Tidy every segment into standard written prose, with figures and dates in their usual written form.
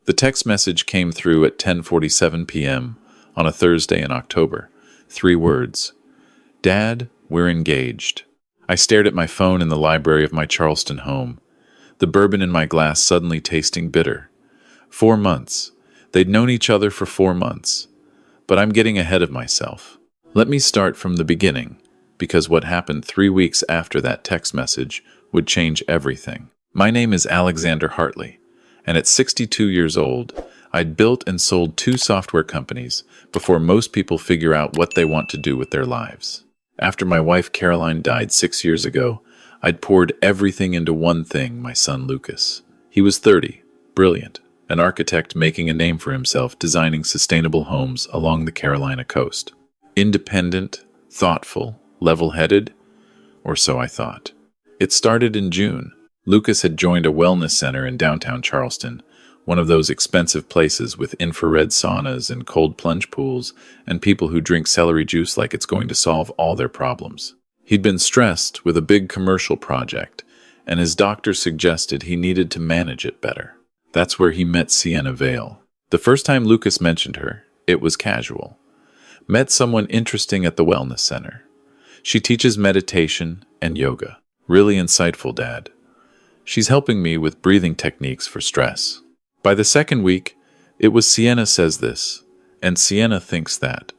The text message came through at 10:47 p.m. on a Thursday in October. 3 words. Dad, we're engaged. I stared at my phone in the library of my Charleston home, the bourbon in my glass suddenly tasting bitter. 4 months. They'd known each other for 4 months. But I'm getting ahead of myself. Let me start from the beginning, because what happened 3 weeks after that text message would change everything. My name is Alexander Hartley, and at 62 years old, I'd built and sold 2 software companies before most people figure out what they want to do with their lives. After my wife Caroline died 6 years ago, I'd poured everything into one thing, my son Lucas. He was 30, brilliant, an architect making a name for himself designing sustainable homes along the Carolina coast. Independent, thoughtful, level-headed, or so I thought. It started in June. Lucas had joined a wellness center in downtown Charleston, one of those expensive places with infrared saunas and cold plunge pools and people who drink celery juice like it's going to solve all their problems. He'd been stressed with a big commercial project, and his doctor suggested he needed to manage it better. That's where he met Sienna Vale. The first time Lucas mentioned her, it was casual. Met someone interesting at the wellness center. She teaches meditation and yoga. Really insightful, Dad. She's helping me with breathing techniques for stress. By the second week, it was Sienna says this, and Sienna thinks that.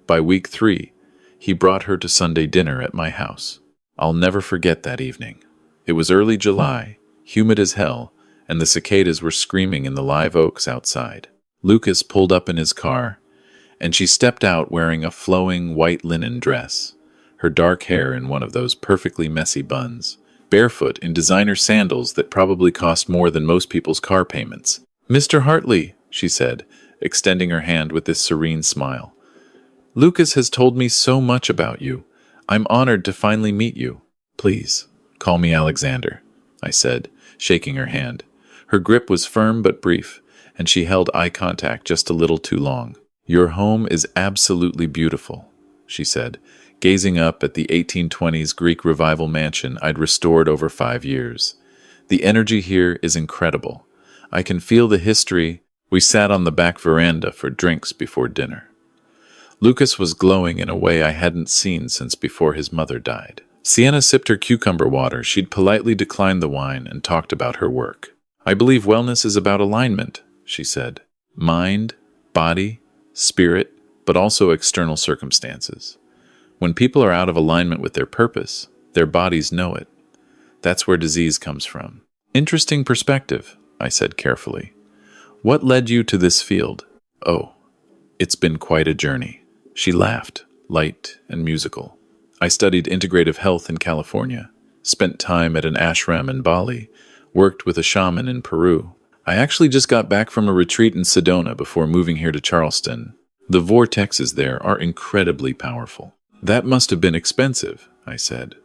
By week 3, he brought her to Sunday dinner at my house. I'll never forget that evening. It was early July, humid as hell, and the cicadas were screaming in the live oaks outside. Lucas pulled up in his car, and she stepped out wearing a flowing white linen dress, her dark hair in one of those perfectly messy buns, barefoot in designer sandals that probably cost more than most people's car payments. Mr. Hartley, she said, extending her hand with this serene smile. Lucas has told me so much about you. I'm honored to finally meet you. Please, call me Alexander, I said, shaking her hand. Her grip was firm but brief, and she held eye contact just a little too long. Your home is absolutely beautiful, she said, gazing up at the 1820s Greek revival mansion I'd restored over 5 years. The energy here is incredible. I can feel the history. We sat on the back veranda for drinks before dinner. Lucas was glowing in a way I hadn't seen since before his mother died. Sienna sipped her cucumber water. She'd politely declined the wine and talked about her work. I believe wellness is about alignment, she said. Mind, body, spirit, but also external circumstances. When people are out of alignment with their purpose, their bodies know it. That's where disease comes from. Interesting perspective, I said carefully. What led you to this field? Oh, it's been quite a journey. She laughed, light and musical. I studied integrative health in California, spent time at an ashram in Bali, worked with a shaman in Peru. I actually just got back from a retreat in Sedona before moving here to Charleston. The vortexes there are incredibly powerful. That must have been expensive, I said.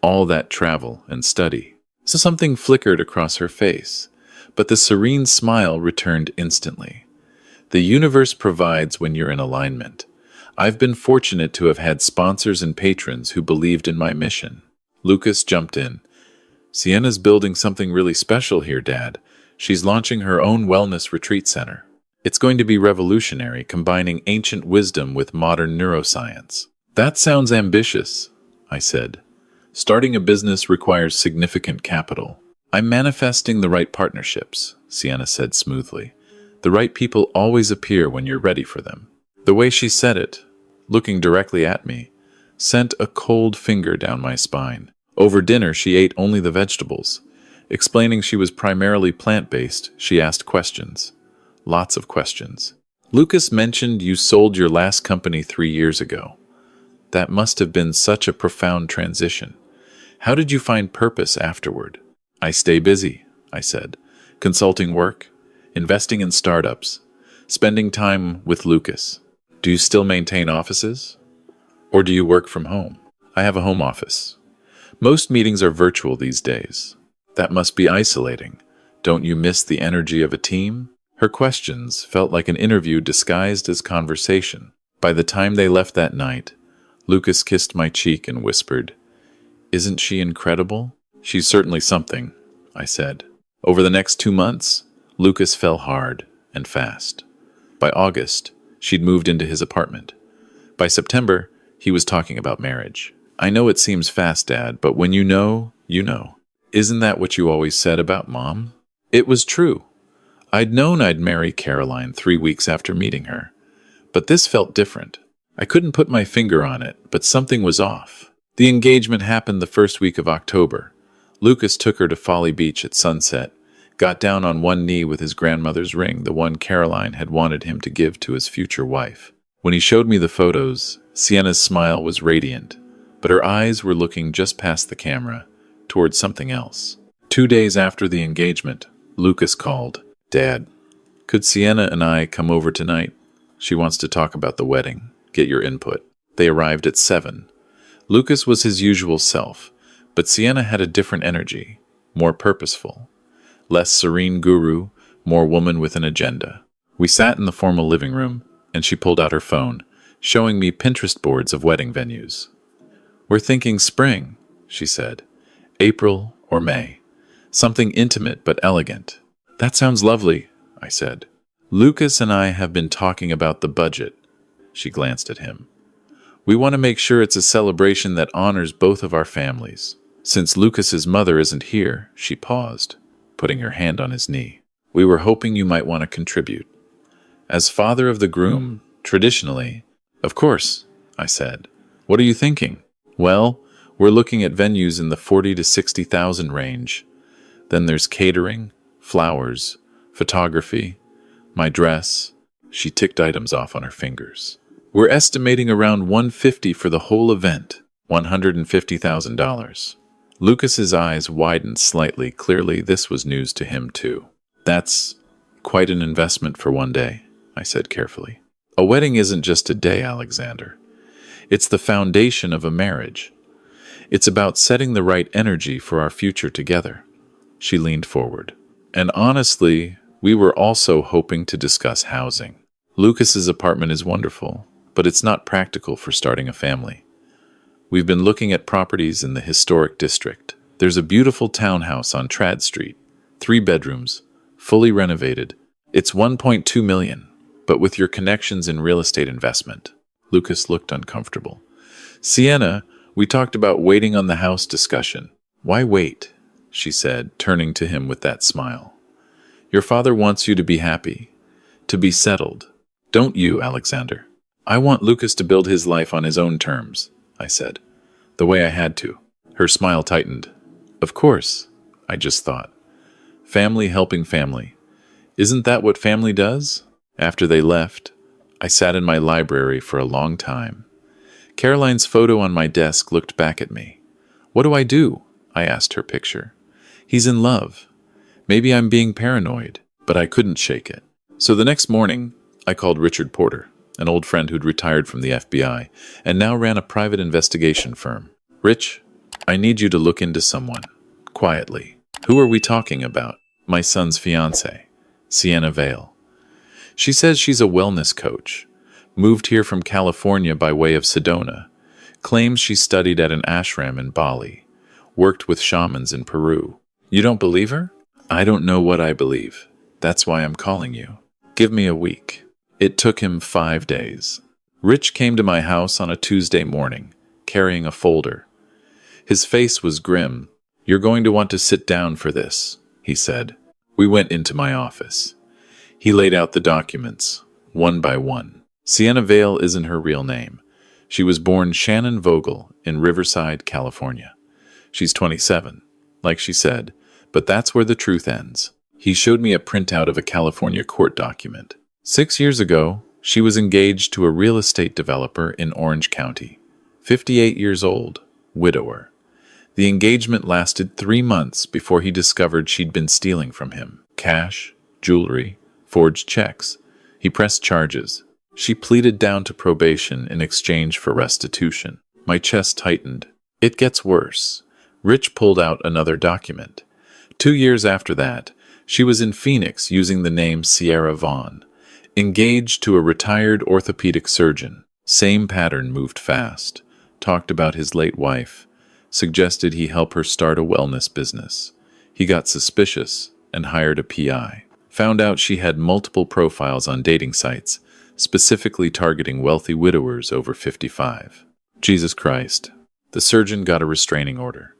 All that travel and study. So something flickered across her face, but the serene smile returned instantly. The universe provides when you're in alignment. I've been fortunate to have had sponsors and patrons who believed in my mission. Lucas jumped in. Sienna's building something really special here, Dad. She's launching her own wellness retreat center. It's going to be revolutionary, combining ancient wisdom with modern neuroscience. That sounds ambitious, I said. Starting a business requires significant capital. I'm manifesting the right partnerships, Sienna said smoothly. The right people always appear when you're ready for them. The way she said it, looking directly at me, sent a cold finger down my spine. Over dinner, she ate only the vegetables. Explaining she was primarily plant-based, she asked questions. Lots of questions. Lucas mentioned you sold your last company 3 years ago. That must have been such a profound transition. How did you find purpose afterward? I stay busy, I said. Consulting work, investing in startups, spending time with Lucas. Do you still maintain offices? Or do you work from home? I have a home office. Most meetings are virtual these days. That must be isolating. Don't you miss the energy of a team? Her questions felt like an interview disguised as conversation. By the time they left that night, Lucas kissed my cheek and whispered, "Isn't she incredible?" "She's certainly something," I said. Over the next 2 months, Lucas fell hard, and fast. By August, she'd moved into his apartment. By September, he was talking about marriage. I know it seems fast, Dad, but when you know, you know. Isn't that what you always said about Mom? It was true. I'd known I'd marry Caroline 3 weeks after meeting her. But this felt different. I couldn't put my finger on it, but something was off. The engagement happened the first week of October. Lucas took her to Folly Beach at sunset, got down on one knee with his grandmother's ring, the one Caroline had wanted him to give to his future wife. When he showed me the photos, Sienna's smile was radiant, but her eyes were looking just past the camera, towards something else. 2 days after the engagement, Lucas called. Dad, could Sienna and I come over tonight? She wants to talk about the wedding. Get your input. They arrived at 7. Lucas was his usual self, but Sienna had a different energy, more purposeful. Less serene guru, more woman with an agenda. We sat in the formal living room, and she pulled out her phone, showing me Pinterest boards of wedding venues. We're thinking spring, she said. April or May. Something intimate but elegant. That sounds lovely, I said. Lucas and I have been talking about the budget. She glanced at him. We want to make sure it's a celebration that honors both of our families. Since Lucas's mother isn't here, she paused, putting her hand on his knee. We were hoping you might want to contribute. As father of the groom, traditionally. Of course, I said. What are you thinking? Well, we're looking at venues in the 40 to 60,000 range. Then there's catering, flowers, photography, my dress. She ticked items off on her fingers. We're estimating around $150 for the whole event, $150,000. Lucas's eyes widened slightly. Clearly, this was news to him too. That's quite an investment for one day, I said carefully. A wedding isn't just a day, Alexander. It's the foundation of a marriage. It's about setting the right energy for our future together. She leaned forward. And honestly, we were also hoping to discuss housing. Lucas's apartment is wonderful, but it's not practical for starting a family. We've been looking at properties in the historic district. There's a beautiful townhouse on Trad Street, 3 bedrooms, fully renovated. It's $1.2 million, but with your connections in real estate investment. Lucas looked uncomfortable. Sienna, we talked about waiting on the house discussion. Why wait? She said, turning to him with that smile. Your father wants you to be happy, to be settled. Don't you, Alexander? I want Lucas to build his life on his own terms, I said, the way I had to. Her smile tightened. Of course, I just thought. Family helping family. Isn't that what family does? After they left, I sat in my library for a long time. Caroline's photo on my desk looked back at me. What do I do? I asked her picture. He's in love. Maybe I'm being paranoid, but I couldn't shake it. So the next morning, I called Richard Porter, an old friend who'd retired from the FBI and now ran a private investigation firm. Rich, I need you to look into someone. Quietly. Who are we talking about? My son's fiancée, Sienna Vale. She says she's a wellness coach, moved here from California by way of Sedona, claims she studied at an ashram in Bali, worked with shamans in Peru. You don't believe her? I don't know what I believe. That's why I'm calling you. Give me a week. It took him 5 days. Rich came to my house on a Tuesday morning, carrying a folder. His face was grim. You're going to want to sit down for this, he said. We went into my office. He laid out the documents, one by one. Sienna Vale isn't her real name. She was born Shannon Vogel in Riverside, California. She's 27, like she said, but that's where the truth ends. He showed me a printout of a California court document. 6 years ago, she was engaged to a real estate developer in Orange County. 58 years old, widower. The engagement lasted 3 months before he discovered she'd been stealing from him. Cash, jewelry, forged checks. He pressed charges. She pleaded down to probation in exchange for restitution. My chest tightened. It gets worse. Rich pulled out another document. 2 years after that, she was in Phoenix using the name Sierra Vaughn, engaged to a retired orthopedic surgeon. Same pattern, moved fast. Talked about his late wife. Suggested he help her start a wellness business. He got suspicious and hired a PI. Found out she had multiple profiles on dating sites, specifically targeting wealthy widowers over 55. Jesus Christ. The surgeon got a restraining order.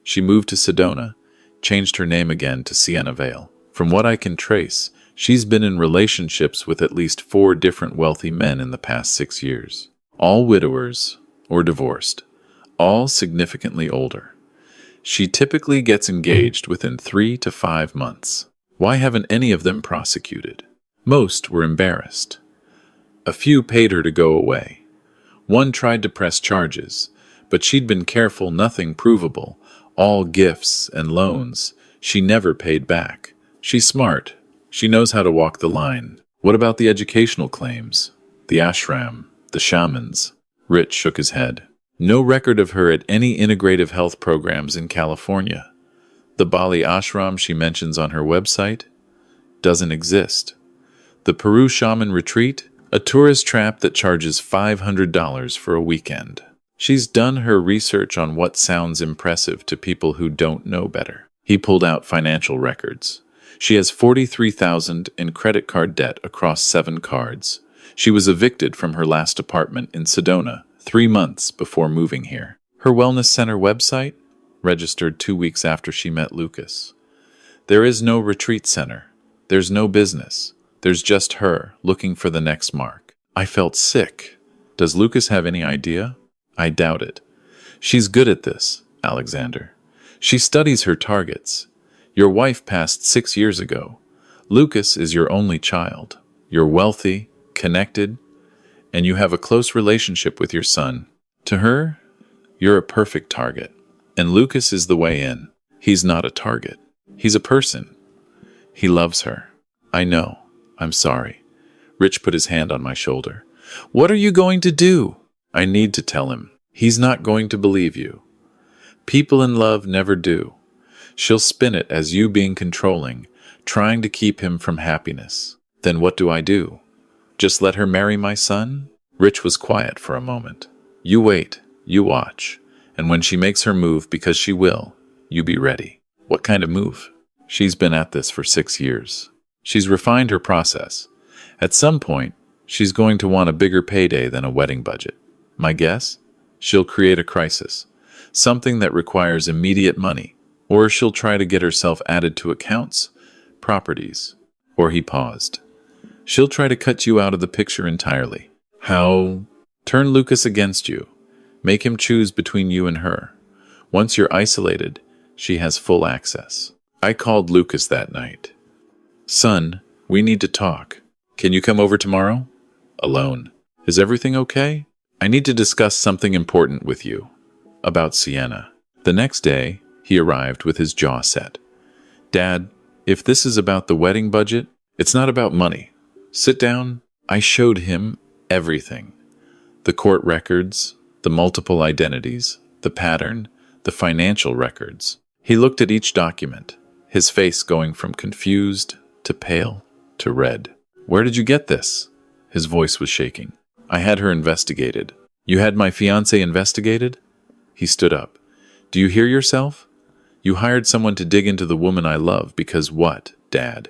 She moved to Sedona, changed her name again to Sienna Vale. From what I can trace, she's been in relationships with at least 4 different wealthy men in the past 6 years. All widowers or divorced, all significantly older. She typically gets engaged within 3 to 5 months. Why haven't any of them prosecuted? Most were embarrassed. A few paid her to go away. One tried to press charges, but she'd been careful, nothing provable, all gifts and loans. She never paid back. She's smart. She knows how to walk the line. What about the educational claims? The ashram, the shamans? Rich shook his head. No record of her at any integrative health programs in California. The Bali ashram she mentions on her website doesn't exist. The Peru shaman retreat? A tourist trap that charges $500 for a weekend. She's done her research on what sounds impressive to people who don't know better. He pulled out financial records. She has $43,000 in credit card debt across 7 cards. She was evicted from her last apartment in Sedona 3 months before moving here. Her wellness center website? Registered 2 weeks after she met Lucas. There is no retreat center. There's no business. There's just her looking for the next mark. I felt sick. Does Lucas have any idea? I doubt it. She's good at this, Alexander. She studies her targets. Your wife passed 6 years ago. Lucas is your only child. You're wealthy, connected, and you have a close relationship with your son. To her, you're a perfect target. And Lucas is the way in. He's not a target. He's a person. He loves her. I know. I'm sorry. Rich put his hand on my shoulder. What are you going to do? I need to tell him. He's not going to believe you. People in love never do. She'll spin it as you being controlling, trying to keep him from happiness. Then what do I do? Just let her marry my son? Rich was quiet for a moment. You wait. You watch. And when she makes her move, because she will, you be ready. What kind of move? She's been at this for 6 years. She's refined her process. At some point, she's going to want a bigger payday than a wedding budget. My guess? She'll create a crisis. Something that requires immediate money. Or she'll try to get herself added to accounts, properties. Or he paused. She'll try to cut you out of the picture entirely. How? Turn Lucas against you. Make him choose between you and her. Once you're isolated, she has full access. I called Lucas that night. Son, we need to talk. Can you come over tomorrow? Alone. Is everything okay? I need to discuss something important with you. About Sienna. The next day, he arrived with his jaw set. Dad, if this is about the wedding budget, it's not about money. Sit down. I showed him everything. The court records, the multiple identities, the pattern, the financial records. He looked at each document, his face going from confused to pale to red. Where did you get this? His voice was shaking. I had her investigated. You had my fiancée investigated? He stood up. Do you hear yourself? You hired someone to dig into the woman I love because what, Dad?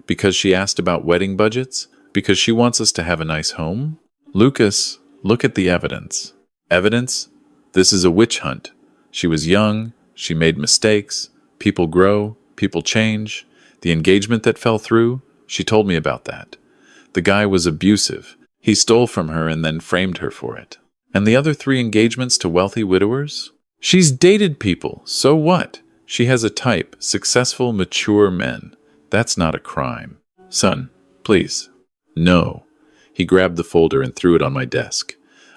Because she asked about wedding budgets? Because she wants us to have a nice home? Lucas, look at the evidence. Evidence? This is a witch hunt. She was young. She made mistakes. People grow. People change. The engagement that fell through, she told me about that. The guy was abusive. He stole from her and then framed her for it. And the other 3 engagements to wealthy widowers? She's dated people. So what? She has a type, successful, mature men. That's not a crime. Son, please. No. He grabbed the folder and threw it on my desk.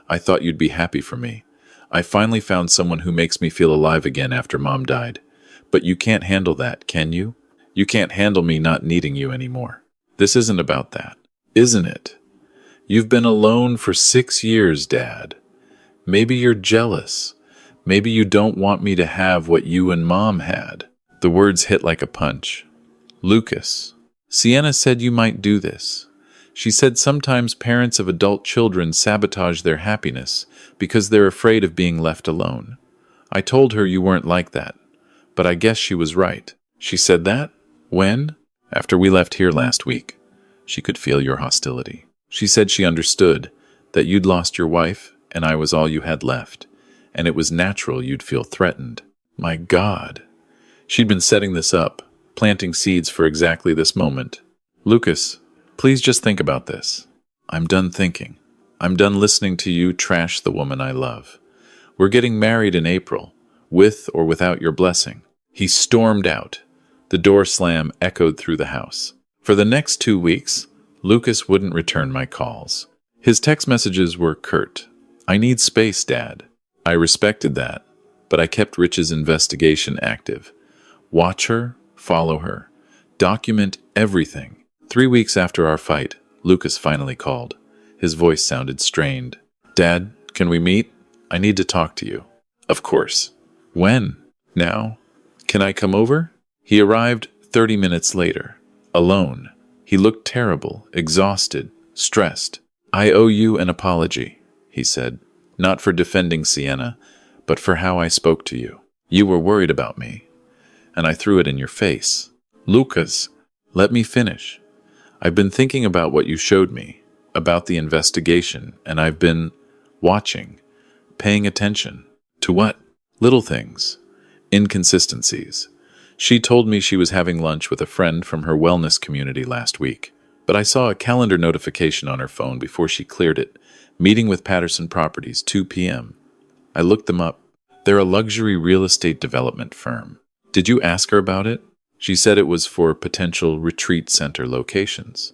I thought you'd be happy for me. I finally found someone who makes me feel alive again after Mom died. But you can't handle that, can you? You can't handle me not needing you anymore. This isn't about that, isn't it? You've been alone for 6 years, Dad. Maybe you're jealous. Maybe you don't want me to have what you and Mom had. The words hit like a punch. Lucas, Sienna said you might do this. She said sometimes parents of adult children sabotage their happiness because they're afraid of being left alone. I told her you weren't like that, but I guess she was right. She said that? When? After we left here last week, she could feel your hostility. She said she understood that you'd lost your wife and I was all you had left, and it was natural you'd feel threatened. My God. She'd been setting this up, planting seeds for exactly this moment. Lucas, please just think about this. I'm done thinking. I'm done listening to you trash the woman I love. We're getting married in April, with or without your blessing. He stormed out. The door slam echoed through the house. For the next 2 weeks, Lucas wouldn't return my calls. His text messages were curt. I need space, Dad. I respected that, but I kept Rich's investigation active. Watch her, follow her, document everything. 3 weeks after our fight, Lucas finally called. His voice sounded strained. Dad, can we meet? I need to talk to you. Of course. When? Now? Can I come over? He arrived 30 minutes later, alone. He looked terrible, exhausted, stressed. I owe you an apology, he said, not for defending Sienna, but for how I spoke to you. You were worried about me, and I threw it in your face. Lucas, let me finish. I've been thinking about what you showed me, about the investigation, and I've been watching, paying attention. To what? Little things. Inconsistencies. She told me she was having lunch with a friend from her wellness community last week, but I saw a calendar notification on her phone before she cleared it. Meeting with Patterson Properties, 2 p.m. I looked them up. They're a luxury real estate development firm. Did you ask her about it? She said it was for potential retreat center locations.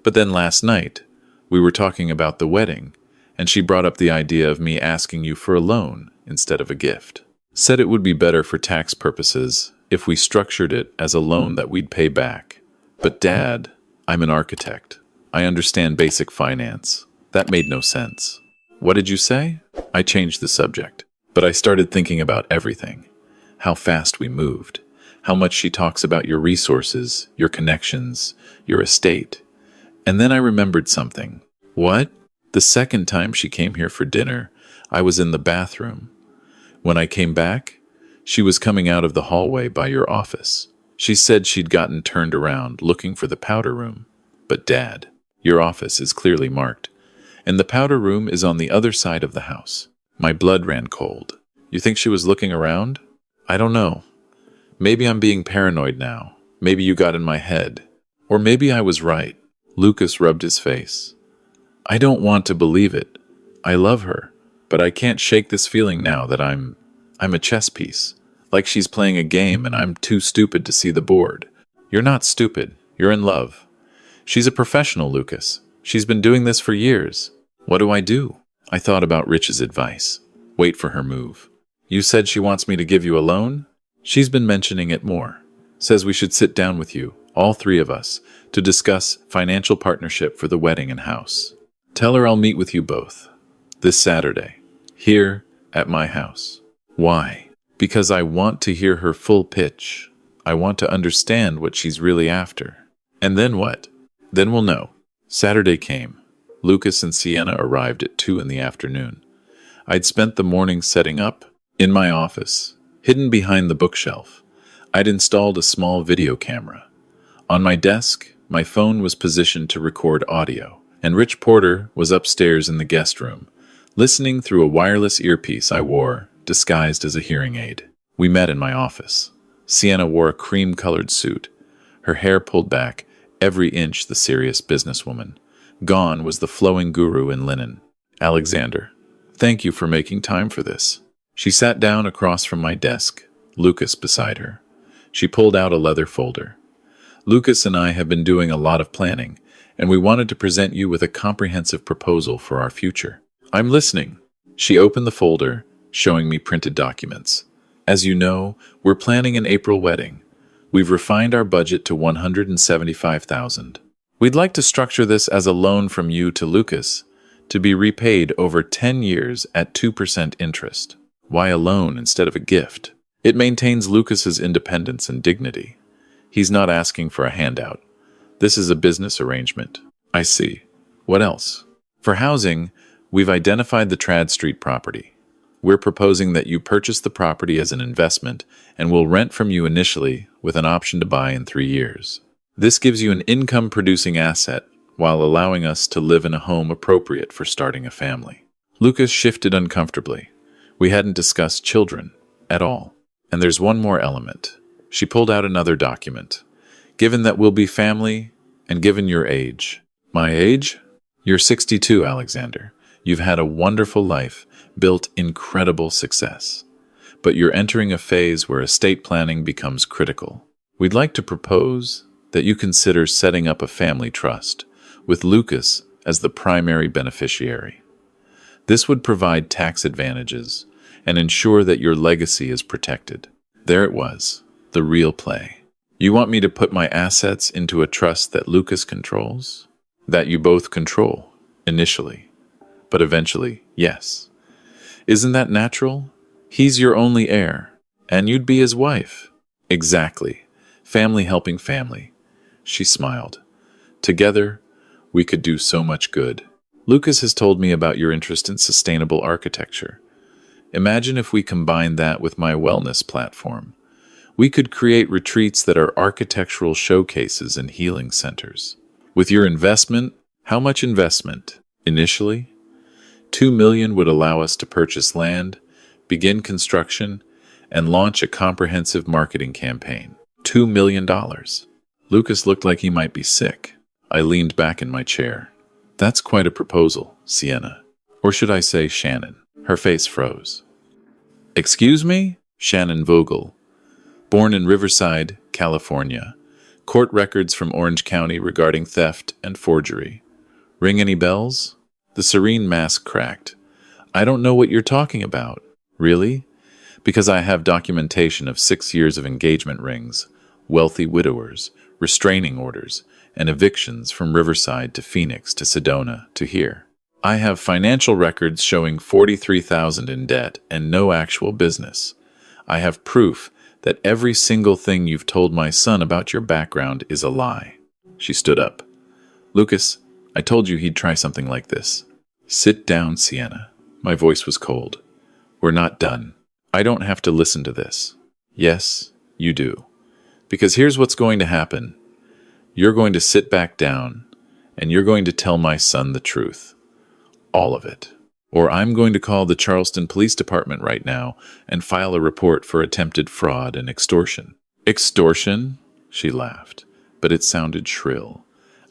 But then last night, we were talking about the wedding, and she brought up the idea of me asking you for a loan instead of a gift. Said it would be better for tax purposes if we structured it as a loan that we'd pay back. But Dad, I'm an architect. I understand basic finance. That made no sense. What did you say? I changed the subject, but I started thinking about everything. How fast we moved. How much she talks about your resources, your connections, your estate. And then I remembered something. What? The second time she came here for dinner, I was in the bathroom. When I came back, she was coming out of the hallway by your office. She said she'd gotten turned around looking for the powder room. But Dad, your office is clearly marked, and the powder room is on the other side of the house. My blood ran cold. You think she was looking around? I don't know. Maybe I'm being paranoid now. Maybe you got in my head. Or maybe I was right. Lucas rubbed his face. I don't want to believe it. I love her, but I can't shake this feeling now that I'm a chess piece. Like she's playing a game and I'm too stupid to see the board. You're not stupid. You're in love. She's a professional, Lucas. She's been doing this for years. What do I do? I thought about Rich's advice. Wait for her move. You said she wants me to give you a loan? She's been mentioning it more. Says we should sit down with you, all three of us, to discuss financial partnership for the wedding and house. Tell her I'll meet with you both. This Saturday. Here at my house. Why? Because I want to hear her full pitch. I want to understand what she's really after. And then what? Then we'll know. Saturday came. Lucas and Sienna arrived at 2 in the afternoon. I'd spent the morning setting up. In my office, hidden behind the bookshelf, I'd installed a small video camera. On my desk, my phone was positioned to record audio, and Rich Porter was upstairs in the guest room, listening through a wireless earpiece I wore, disguised as a hearing aid. We met in my office. Sienna wore a cream-colored suit, her hair pulled back, every inch the serious businesswoman. Gone was the flowing guru in linen. Alexander, thank you for making time for this. She sat down across from my desk, Lucas beside her. She pulled out a leather folder. Lucas and I have been doing a lot of planning, and we wanted to present you with a comprehensive proposal for our future. I'm listening. She opened the folder, showing me printed documents. As you know, we're planning an April wedding. We've refined our budget to $175,000. We'd like to structure this as a loan from you to Lucas, to be repaid over 10 years at 2% interest. Why a loan instead of a gift? It maintains Lucas's independence and dignity. He's not asking for a handout. This is a business arrangement. I see. What else? For housing, we've identified the Trad Street property. We're proposing that you purchase the property as an investment and we'll rent from you initially with an option to buy in 3 years. This gives you an income-producing asset while allowing us to live in a home appropriate for starting a family. Lucas shifted uncomfortably. We hadn't discussed children at all. And there's one more element. She pulled out another document. Given that we'll be family, and given your age. My age? You're 62, Alexander. You've had a wonderful life, built incredible success. But you're entering a phase where estate planning becomes critical. We'd like to propose that you consider setting up a family trust, with Lucas as the primary beneficiary. This would provide tax advantages and ensure that your legacy is protected. There it was, the real play. You want me to put my assets into a trust that Lucas controls? That you both control, initially. But eventually, yes. Isn't that natural? He's your only heir, and you'd be his wife. Exactly. Family helping family. She smiled. Together, we could do so much good. Lucas has told me about your interest in sustainable architecture. Imagine if we combine that with my wellness platform. We could create retreats that are architectural showcases and healing centers. With your investment, how much investment? Initially, $2 million would allow us to purchase land, begin construction, and launch a comprehensive marketing campaign. $2 million. Lucas looked like he might be sick. I leaned back in my chair. That's quite a proposal, Sienna. Or should I say Shannon? Her face froze. Excuse me? Shannon Vogel. Born in Riverside, California. Court records from Orange County regarding theft and forgery. Ring any bells? The serene mask cracked. I don't know what you're talking about. Really? Because I have documentation of 6 years of engagement rings, wealthy widowers, restraining orders, and evictions from Riverside to Phoenix to Sedona to here. I have financial records showing $43,000 in debt and no actual business. I have proof that every single thing you've told my son about your background is a lie. She stood up. Lucas, I told you he'd try something like this. Sit down, Sienna. My voice was cold. We're not done. I don't have to listen to this. Yes, you do. Because here's what's going to happen. You're going to sit back down, and you're going to tell my son the truth. All of it. Or I'm going to call the Charleston Police Department right now and file a report for attempted fraud and extortion. Extortion? She laughed, but it sounded shrill.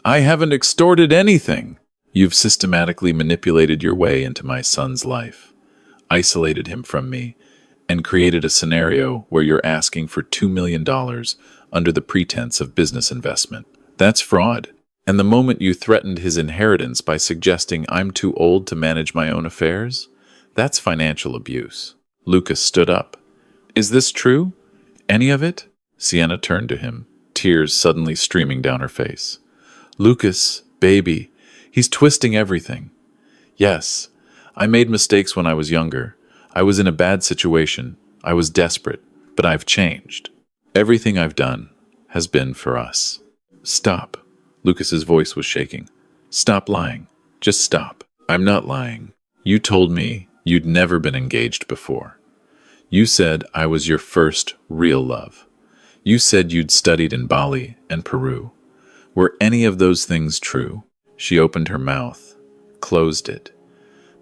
I haven't extorted anything. You've systematically manipulated your way into my son's life, isolated him from me, and created a scenario where you're asking for $2 million under the pretense of business investment. That's fraud. And the moment you threatened his inheritance by suggesting I'm too old to manage my own affairs, that's financial abuse. Lucas stood up. Is this true? Any of it? Sienna turned to him, tears suddenly streaming down her face. Lucas, baby, he's twisting everything. Yes, I made mistakes when I was younger. I was in a bad situation. I was desperate, but I've changed. Everything I've done has been for us. Stop. Lucas's voice was shaking. Stop lying. Just stop. I'm not lying. You told me you'd never been engaged before. You said I was your first real love. You said you'd studied in Bali and Peru. Were any of those things true? She opened her mouth, closed it.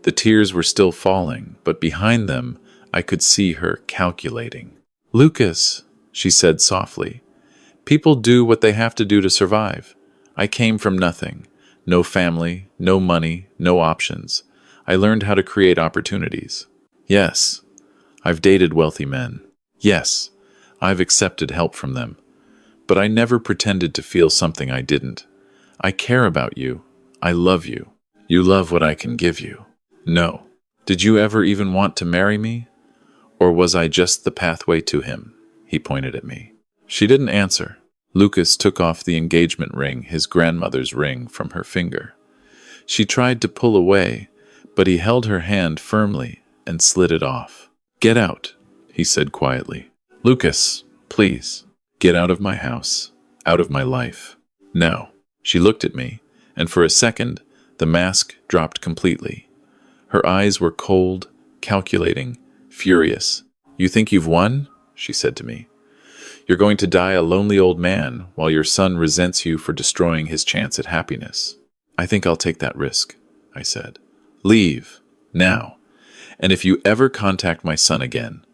The tears were still falling, but behind them I could see her calculating. Lucas, she said softly, people do what they have to do to survive. I came from nothing. No family, no money, no options. I learned how to create opportunities. Yes, I've dated wealthy men. Yes, I've accepted help from them. But I never pretended to feel something I didn't. I care about you. I love you. You love what I can give you. No. Did you ever even want to marry me? Or was I just the pathway to him? He pointed at me. She didn't answer. Lucas took off the engagement ring, his grandmother's ring, from her finger. She tried to pull away, but he held her hand firmly and slid it off. Get out, he said quietly. Lucas, please, get out of my house, out of my life. No. She looked at me, and for a second, the mask dropped completely. Her eyes were cold, calculating, furious. You think you've won? She said to me. You're going to die a lonely old man while your son resents you for destroying his chance at happiness. I think I'll take that risk, I said. Leave, now. And if you ever contact my son again,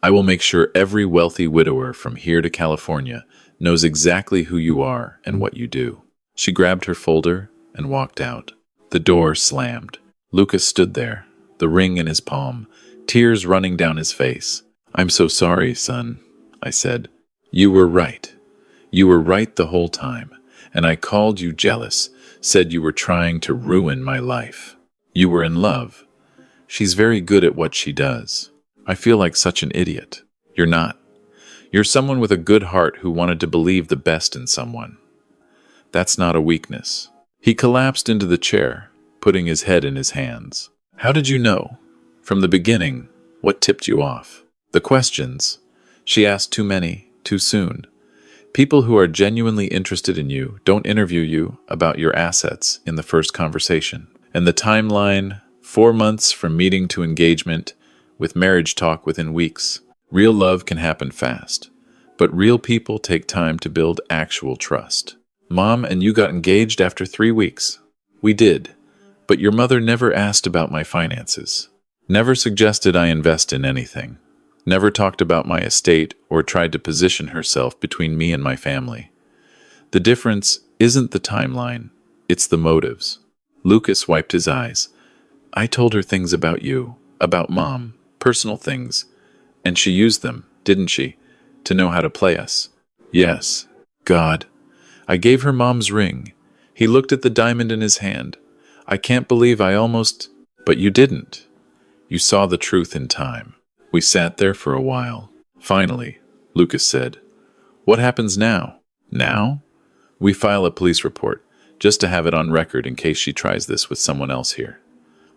I will make sure every wealthy widower from here to California knows exactly who you are and what you do. She grabbed her folder and walked out. The door slammed. Lucas stood there, the ring in his palm, tears running down his face. I'm so sorry, son, I said. You were right. You were right the whole time, and I called you jealous, said you were trying to ruin my life. You were in love. She's very good at what she does. I feel like such an idiot. You're not. You're someone with a good heart who wanted to believe the best in someone. That's not a weakness. He collapsed into the chair, putting his head in his hands. How did you know? From the beginning, what tipped you off? The questions. She asked too many, too soon. People who are genuinely interested in you don't interview you about your assets in the first conversation. And the timeline, 4 months from meeting to engagement, with marriage talk within weeks. Real love can happen fast, but real people take time to build actual trust. Mom and you got engaged after 3 weeks. We did, but your mother never asked about my finances, never suggested I invest in anything, never talked about my estate or tried to position herself between me and my family. The difference isn't the timeline, it's the motives. Lucas wiped his eyes. I told her things about you, about Mom, personal things, and she used them, didn't she, to know how to play us? Yes. God. I gave her Mom's ring. He looked at the diamond in his hand. I can't believe I almost... But you didn't. You saw the truth in time. We sat there for a while. Finally, Lucas said, what happens now? Now? We file a police report, just to have it on record in case she tries this with someone else here.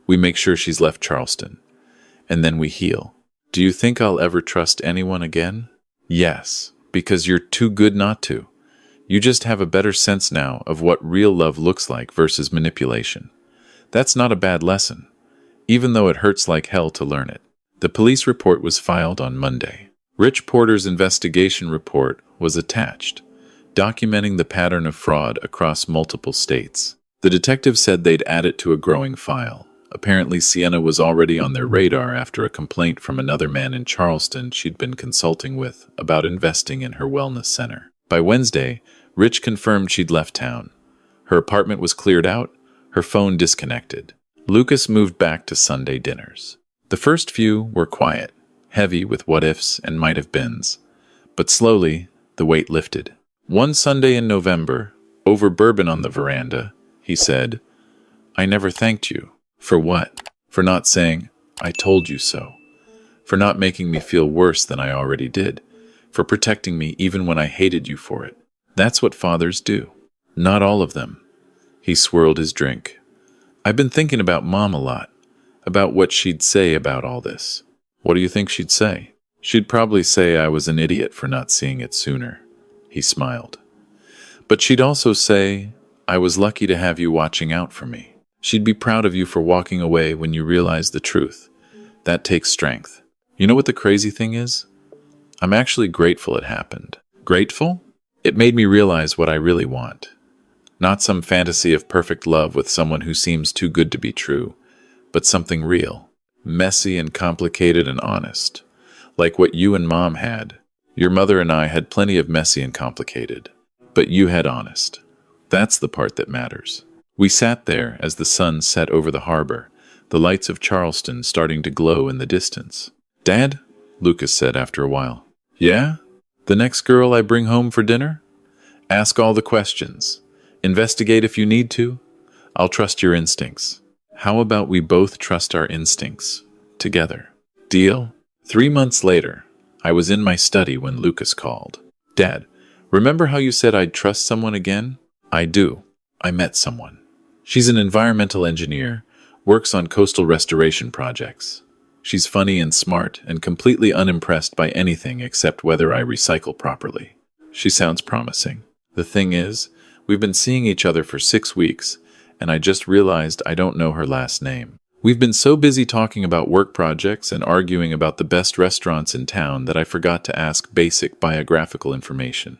We make sure she's left Charleston. And then we heal. Do you think I'll ever trust anyone again? Yes, because you're too good not to. You just have a better sense now of what real love looks like versus manipulation. That's not a bad lesson, even though it hurts like hell to learn it. The police report was filed on Monday. Rich Porter's investigation report was attached, documenting the pattern of fraud across multiple states. The detective said they'd add it to a growing file. Apparently, Sienna was already on their radar after a complaint from another man in Charleston she'd been consulting with about investing in her wellness center. By Wednesday, Rich confirmed she'd left town. Her apartment was cleared out, her phone disconnected. Lucas moved back to Sunday dinners. The first few were quiet, heavy with what-ifs and might-have-beens. But slowly, the weight lifted. One Sunday in November, over bourbon on the veranda, he said, I never thanked you. For what? For not saying, I told you so. For not making me feel worse than I already did. For protecting me even when I hated you for it. That's what fathers do. Not all of them. He swirled his drink. I've been thinking about Mom a lot. About what she'd say about all this. What do you think she'd say? She'd probably say I was an idiot for not seeing it sooner. He smiled. But she'd also say, I was lucky to have you watching out for me. She'd be proud of you for walking away when you realize the truth. That takes strength. You know what the crazy thing is? I'm actually grateful it happened. Grateful? It made me realize what I really want. Not some fantasy of perfect love with someone who seems too good to be true, but something real, messy and complicated and honest, like what you and Mom had. Your mother and I had plenty of messy and complicated, but you had honest. That's the part that matters. We sat there as the sun set over the harbor, the lights of Charleston starting to glow in the distance. Dad, Lucas said after a while. Yeah? The next girl I bring home for dinner? Ask all the questions. Investigate if you need to. I'll trust your instincts. How about we both trust our instincts? Together. Deal? 3 months later, I was in my study when Lucas called. Dad, remember how you said I'd trust someone again? I do. I met someone. She's an environmental engineer, works on coastal restoration projects. She's funny and smart and completely unimpressed by anything except whether I recycle properly. She sounds promising. The thing is, we've been seeing each other for 6 weeks, and I just realized I don't know her last name. We've been so busy talking about work projects and arguing about the best restaurants in town that I forgot to ask basic biographical information.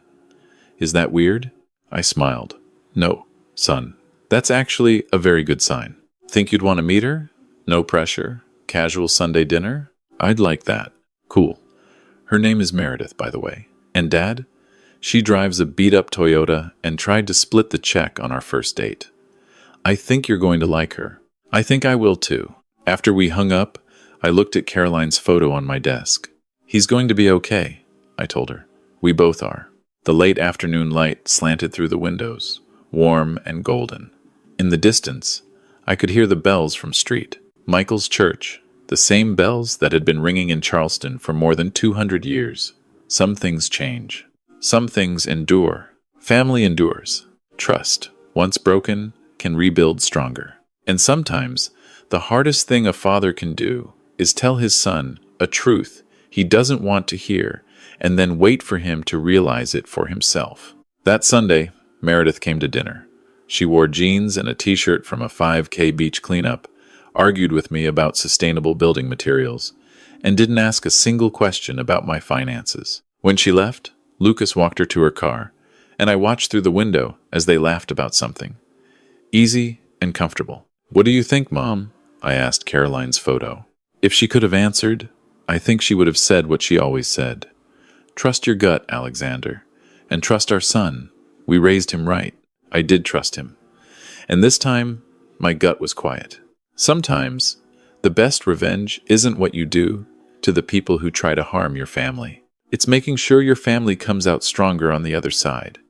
Is that weird? I smiled. No, son. That's actually a very good sign. Think you'd want to meet her? No pressure. Casual Sunday dinner? I'd like that. Cool. Her name is Meredith, by the way. And Dad? She drives a beat-up Toyota and tried to split the check on our first date. I think you're going to like her. I think I will too. After we hung up, I looked at Caroline's photo on my desk. He's going to be okay, I told her. We both are. The late afternoon light slanted through the windows, warm and golden. In the distance, I could hear the bells from street. Michael's church, the same bells that had been ringing in Charleston for more than 200 years. Some things change. Some things endure. Family endures. Trust, once broken, can rebuild stronger. And sometimes, the hardest thing a father can do is tell his son a truth he doesn't want to hear and then wait for him to realize it for himself. That Sunday, Meredith came to dinner. She wore jeans and a t-shirt from a 5K beach cleanup, argued with me about sustainable building materials, and didn't ask a single question about my finances. When she left, Lucas walked her to her car, and I watched through the window as they laughed about something. Easy and comfortable. What do you think, Mom? I asked Caroline's photo. If she could have answered, I think she would have said what she always said. Trust your gut, Alexander, and trust our son. We raised him right. I did trust him. And this time, my gut was quiet. Sometimes, the best revenge isn't what you do to the people who try to harm your family. It's making sure your family comes out stronger on the other side.